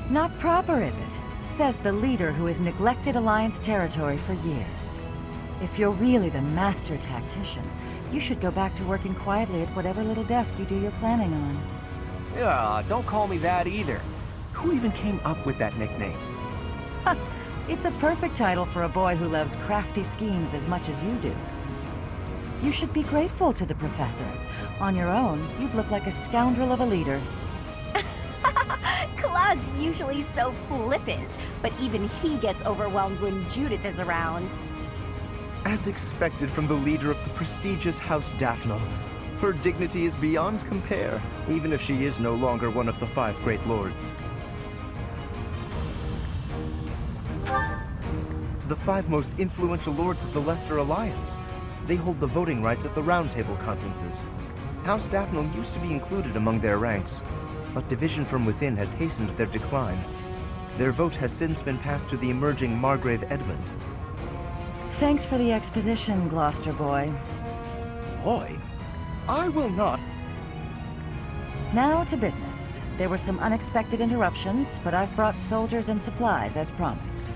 Not proper, is it? Says the leader who has neglected Alliance territory for years. If you're really the master tactician, you should go back to working quietly at whatever little desk you do your planning on. Don't call me that either. Who even came up with that nickname? It's a perfect title for a boy who loves crafty schemes as much as you do. You should be grateful to the professor. On your own, you'd look like a scoundrel of a leader. Claude's usually so flippant, but even he gets overwhelmed when Judith is around. As expected from the leader of the prestigious House Daphne, her dignity is beyond compare, even if she is no longer one of the 5 great lords. The 5 most influential lords of the Leicester Alliance. They hold the voting rights at the Round Table conferences. House Daphne used to be included among their ranks, but division from within has hastened their decline. Their vote has since been passed to the emerging Margrave Edmund. Thanks for the exposition, Gloucester boy. Boy? I will not. Now to business. There were some unexpected interruptions, but I've brought soldiers and supplies as promised.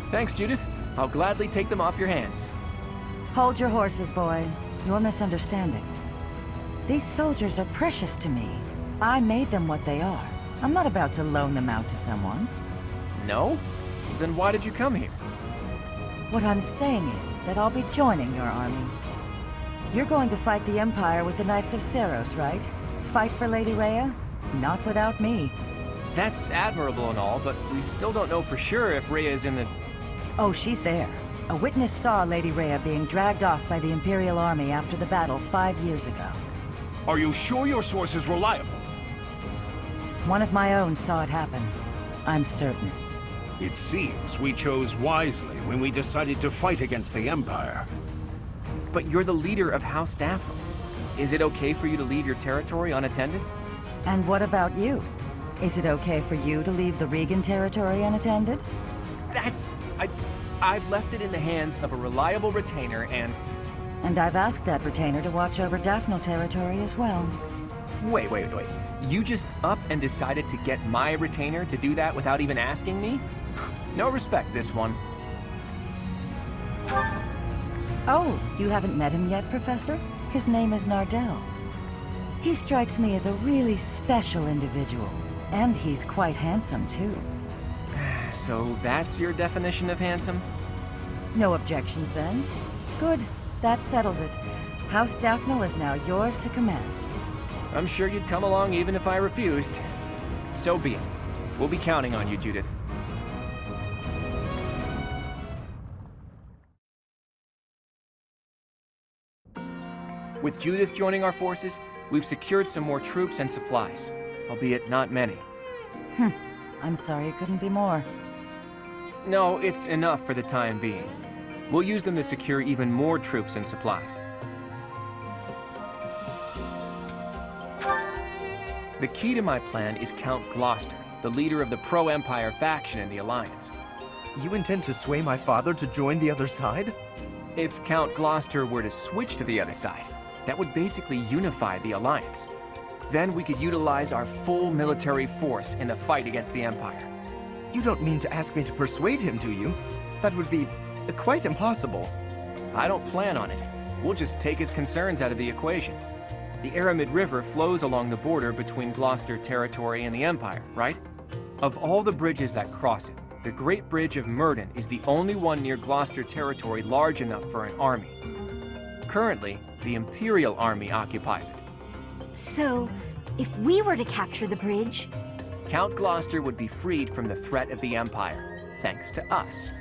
Thanks, Judith. I'll gladly take them off your hands. Hold your horses, boy. You're misunderstanding. These soldiers are precious to me. I made them what they are. I'm not about to loan them out to someone. No? Then why did you come here? What I'm saying is that I'll be joining your army. You're going to fight the Empire with the Knights of Seros, right? Fight for Lady Rhea? Not without me. That's admirable and all, but we still don't know for sure if Rhea is in the... Oh, she's there. A witness saw Lady Rhea being dragged off by the Imperial Army after the battle 5 years ago. Are you sure your source is reliable? One of my own saw it happen. I'm certain. It seems we chose wisely when we decided to fight against the Empire. But you're the leader of House Daphne. Is it okay for you to leave your territory unattended? And what about you? Is it okay for you to leave the Regan territory unattended? I've left it in the hands of a reliable retainer and... And I've asked that retainer to watch over Daphne territory as well. Wait. You just up and decided to get my retainer to do that without even asking me? No respect, this one. Oh, you haven't met him yet, Professor? His name is Nardell. He strikes me as a really special individual. And he's quite handsome, too. So that's your definition of handsome? No objections, then? Good. That settles it. House Daphne is now yours to command. I'm sure you'd come along even if I refused. So be it. We'll be counting on you, Judith. With Judith joining our forces, we've secured some more troops and supplies, albeit not many. I'm sorry it couldn't be more. No, it's enough for the time being. We'll use them to secure even more troops and supplies. The key to my plan is Count Gloucester, the leader of the pro-Empire faction in the Alliance. You intend to sway my father to join the other side? If Count Gloucester were to switch to the other side, that would basically unify the Alliance. Then we could utilize our full military force in the fight against the Empire. You don't mean to ask me to persuade him, do you? That would be quite impossible. I don't plan on it. We'll just take his concerns out of the equation. The Aramid River flows along the border between Gloucester territory and the Empire, right? Of all the bridges that cross it, the Great Bridge of Murden is the only one near Gloucester territory large enough for an army. Currently, the Imperial Army occupies it. So, if we were to capture the bridge... Count Gloucester would be freed from the threat of the Empire, thanks to us.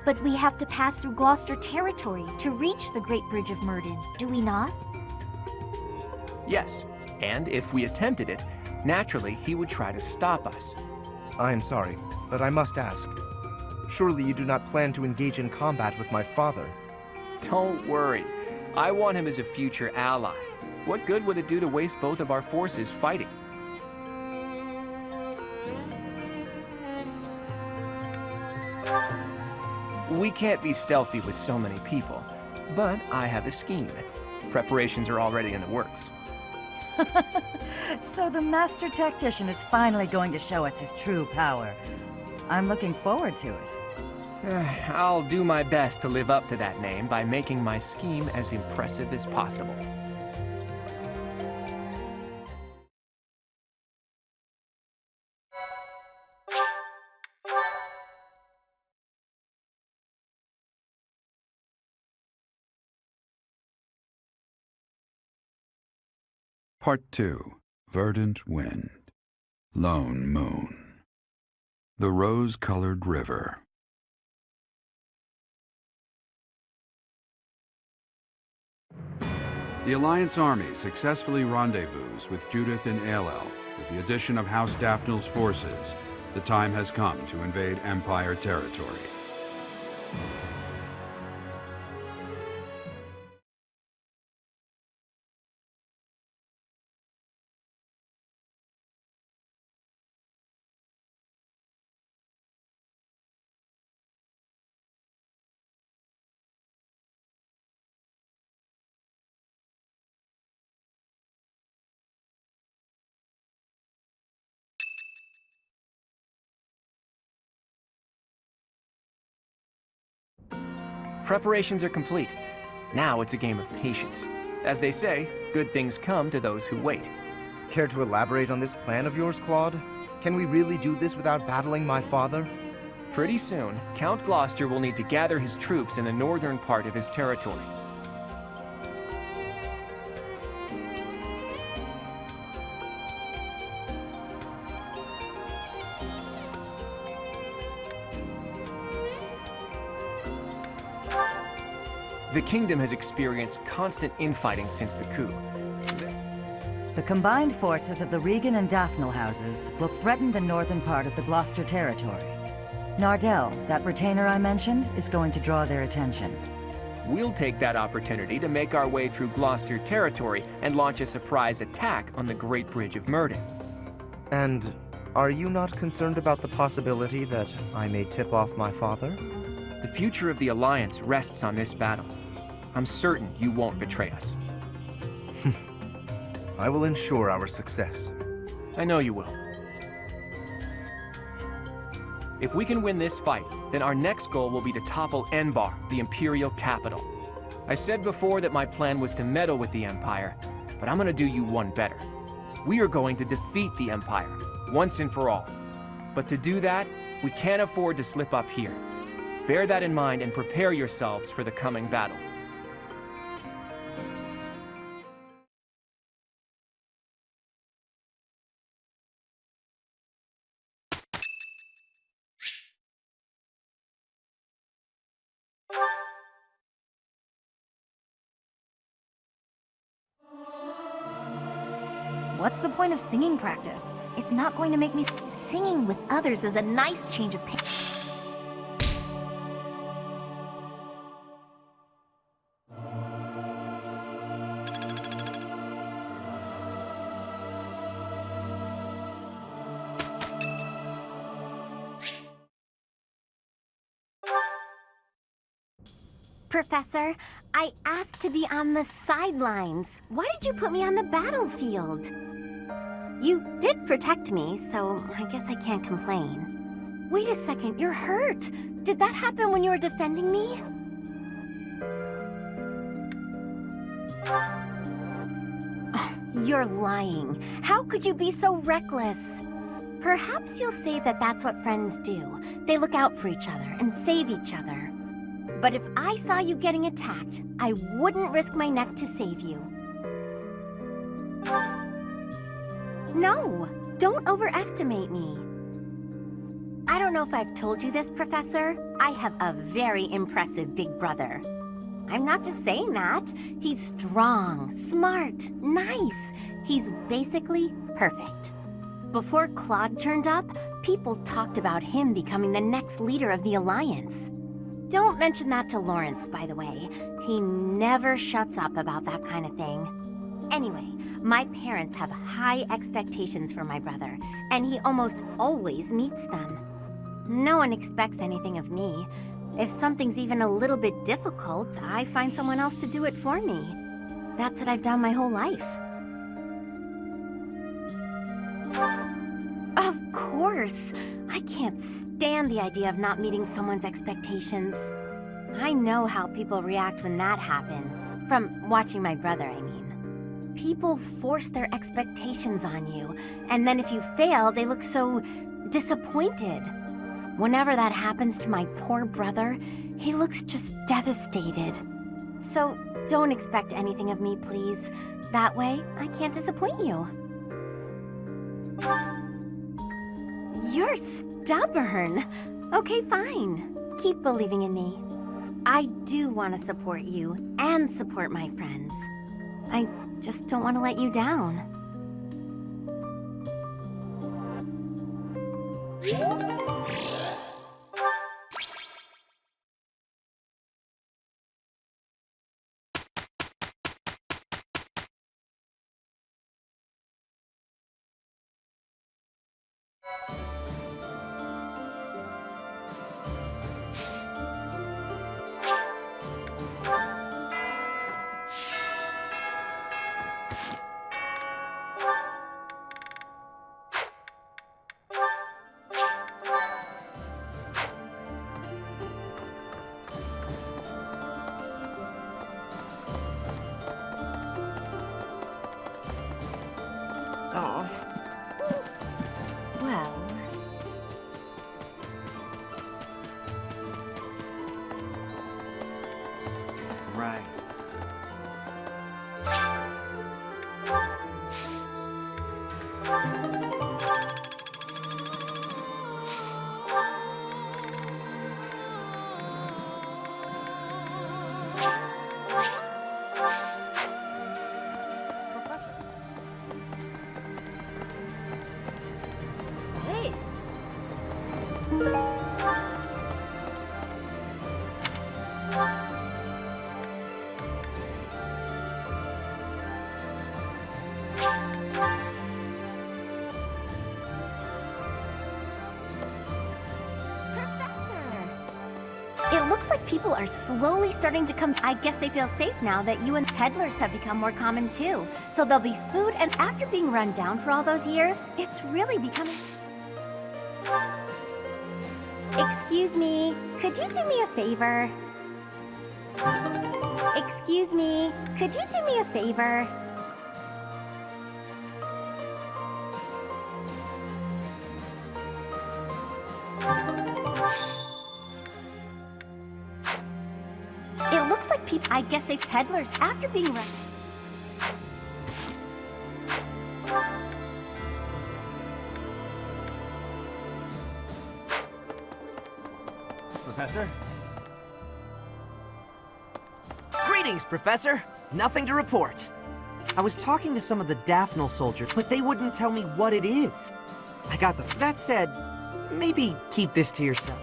But we have to pass through Gloucester territory to reach the Great Bridge of Murden, do we not? Yes, and if we attempted it, naturally he would try to stop us. I'm sorry, but I must ask. Surely you do not plan to engage in combat with my father? Don't worry. I want him as a future ally. What good would it do to waste both of our forces fighting? We can't be stealthy with so many people, but I have a scheme. Preparations are already in the works. So the Master Tactician is finally going to show us his true power. I'm looking forward to it. I'll do my best to live up to that name by making my scheme as impressive as possible. Part 2. Verdant Wind. Lone Moon. The Rose-Colored River. The Alliance army successfully rendezvous with Judith in Aelel. With the addition of House Daphne's forces, the time has come to invade Empire territory. Preparations are complete. Now it's a game of patience. As they say, good things come to those who wait. Care to elaborate on this plan of yours, Claude? Can we really do this without battling my father? Pretty soon, Count Gloucester will need to gather his troops in the northern part of his territory. The kingdom has experienced constant infighting since the coup. The combined forces of the Regan and Daphne houses will threaten the northern part of the Gloucester territory. Nardell, that retainer I mentioned, is going to draw their attention. We'll take that opportunity to make our way through Gloucester territory and launch a surprise attack on the Great Bridge of Murden. And Are you not concerned about the possibility that I may tip off my father? The future of the Alliance rests on this battle. I'm certain you won't betray us. I will ensure our success. I know you will. If we can win this fight, then our next goal will be to topple Enbar, the Imperial capital. I said before that my plan was to meddle with the Empire, but I'm gonna do you one better. We are going to defeat the Empire, once and for all. But to do that, we can't afford to slip up here. Bear that in mind and prepare yourselves for the coming battle. What's the point of singing practice? It's not going to make me... Singing with others is a nice change of pace. Professor, I asked to be on the sidelines. Why did you put me on the battlefield? You did protect me, so I guess I can't complain. Wait a second, you're hurt. Did that happen when you were defending me? Oh, you're lying. How could you be so reckless? Perhaps you'll say that that's what friends do. They look out for each other and save each other. But if I saw you getting attacked, I wouldn't risk my neck to save you. No, don't overestimate me. I don't know if I've told you this, Professor. I have a very impressive big brother. I'm not just saying that. He's strong, smart, nice. He's basically perfect. Before Claude turned up, people talked about him becoming the next leader of the Alliance. Don't mention that to Lawrence, by the way. He never shuts up about that kind of thing. Anyway, my parents have high expectations for my brother, and he almost always meets them. No one expects anything of me. If something's even a little bit difficult, I find someone else to do it for me. That's what I've done my whole life. Of course! I can't stand the idea of not meeting someone's expectations. I know how people react when that happens. From watching my brother, I mean. People force their expectations on you, and then if you fail, they look so disappointed. Whenever that happens to my poor brother, he looks just devastated. So don't expect anything of me, please. That way, I can't disappoint you. You're stubborn. Okay, fine. Keep believing in me. I do want to support you and support my friends. I just don't want to let you down. Oh. Well. Right. Hey! It looks like people are slowly starting to come. I guess they feel safe now that you and peddlers have become more common too. So there'll be food, and after being run down for all those years, it's really becoming... Excuse me, could you do me a favor? Excuse me, could you do me a favor? It looks like people... I guess they peddlers after being run... Professor? Greetings, Professor. Nothing to report. I was talking to some of the Daphnal soldiers, but they wouldn't tell me what it is. I got the... That said, maybe keep this to yourself.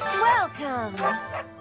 Welcome!